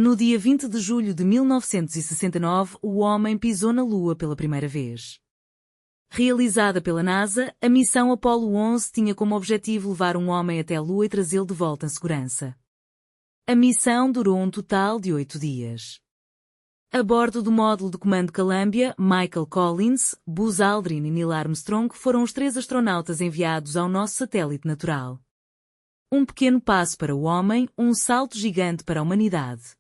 No dia 20 de julho de 1969, o homem pisou na Lua pela primeira vez. Realizada pela NASA, a missão Apollo 11 tinha como objetivo levar um homem até a Lua e trazê-lo de volta em segurança. A missão durou um total de 8 dias. A bordo do módulo de comando Columbia, Michael Collins, Buzz Aldrin e Neil Armstrong foram os 3 astronautas enviados ao nosso satélite natural. Um pequeno passo para o homem, um salto gigante para a humanidade.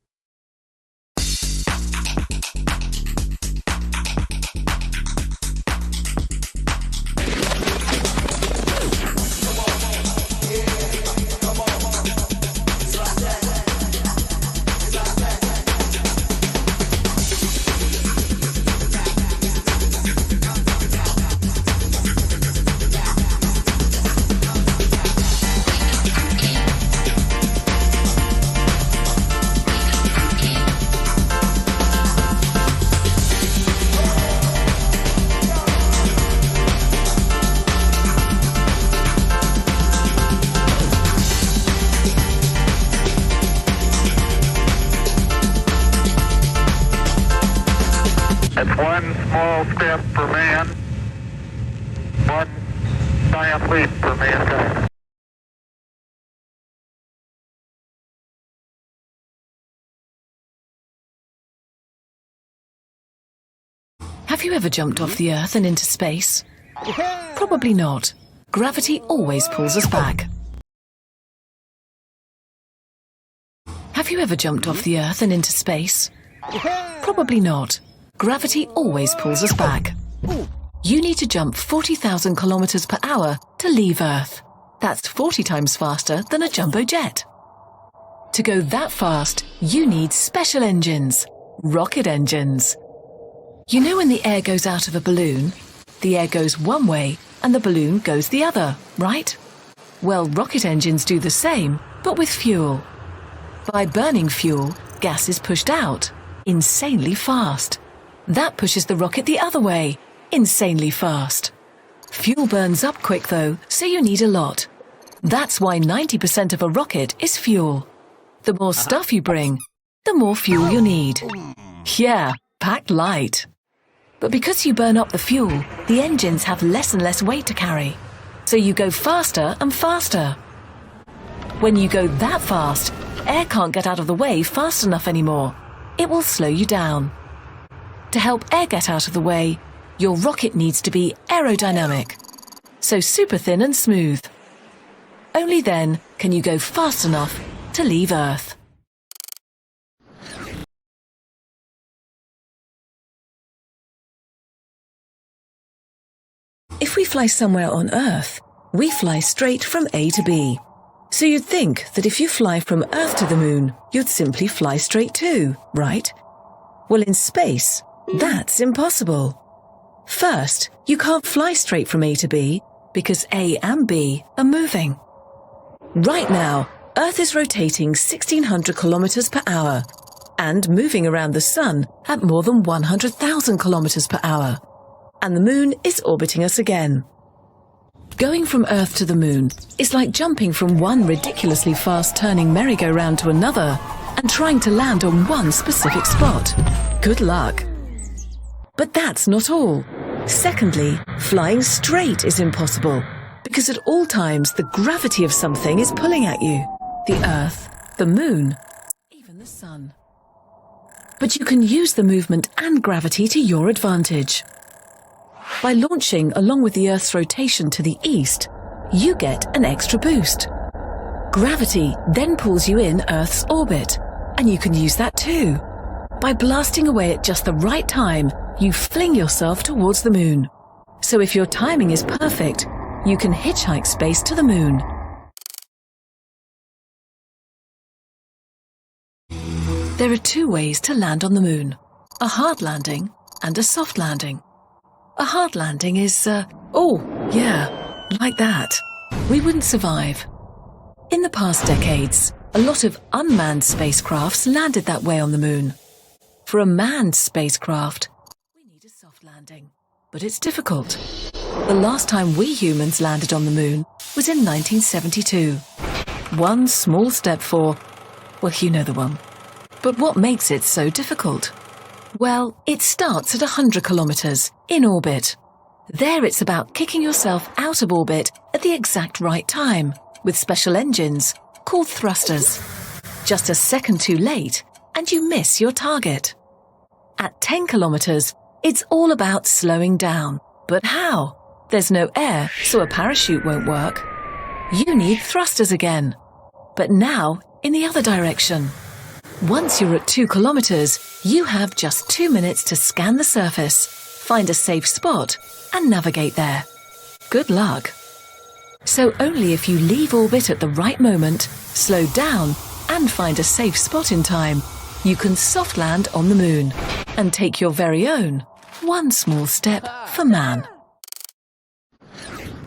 It's one small step for man, one giant leap for mankind. Have you ever jumped off the Earth and into space? Probably not. Gravity always pulls us back. Have you ever jumped off the Earth and into space? Probably not. Gravity always pulls us back. You need to jump 40,000 kilometers per hour to leave Earth. That's 40 times faster than a jumbo jet. To go that fast, you need special engines, rocket engines. You know when the air goes out of a balloon, the air goes one way and the balloon goes the other, right? Well, rocket engines do the same, but with fuel. By burning fuel, gas is pushed out, insanely fast. That pushes the rocket the other way, insanely fast. Fuel burns up quick though, so you need a lot. That's why 90% of a rocket is fuel. The more stuff you bring, the more fuel you need. Yeah, packed light. But because you burn up the fuel, the engines have less and less weight to carry. So you go faster and faster. When you go that fast, air can't get out of the way fast enough anymore. It will slow you down. To help air get out of the way, your rocket needs to be aerodynamic, so super thin and smooth. Only then can you go fast enough to leave Earth. If we fly somewhere on Earth, we fly straight from A to B. So you'd think that if you fly from Earth to the Moon, you'd simply fly straight too, right? Well, in space, that's impossible. First, you can't fly straight from A to B because A and B are moving. Right now, Earth is rotating 1,600 kilometers per hour and moving around the Sun at more than 100,000 kilometers per hour. And the Moon is orbiting us again. Going from Earth to the Moon is like jumping from one ridiculously fast-turning merry-go-round to another and trying to land on one specific spot. Good luck. But that's not all. Secondly, flying straight is impossible because at all times the gravity of something is pulling at you. The Earth, the Moon, even the Sun. But you can use the movement and gravity to your advantage. By launching along with the Earth's rotation to the east, you get an extra boost. Gravity then pulls you in Earth's orbit, and you can use that too. By blasting away at just the right time, you fling yourself towards the Moon. So if your timing is perfect, you can hitchhike space to the Moon. There are 2 ways to land on the Moon: a hard landing and a soft landing. A hard landing is, like that. We wouldn't survive. In the past decades, a lot of unmanned spacecrafts landed that way on the Moon. For a manned spacecraft, we need a soft landing, but it's difficult. The last time we humans landed on the Moon was in 1972. One small step for, well, you know the one. But what makes it so difficult? Well, it starts at 100 kilometers, in orbit. There it's about kicking yourself out of orbit at the exact right time, with special engines, called thrusters. Just a second too late, and you miss your target. At 10 kilometers, it's all about slowing down. But how? There's no air, so a parachute won't work. You need thrusters again. But now, in the other direction. Once you're at 2 kilometers, you have just 2 minutes to scan the surface, find a safe spot, and navigate there. Good luck. So only if you leave orbit at the right moment, slow down, and find a safe spot in time, you can soft land on the moon and take your very own one small step for man.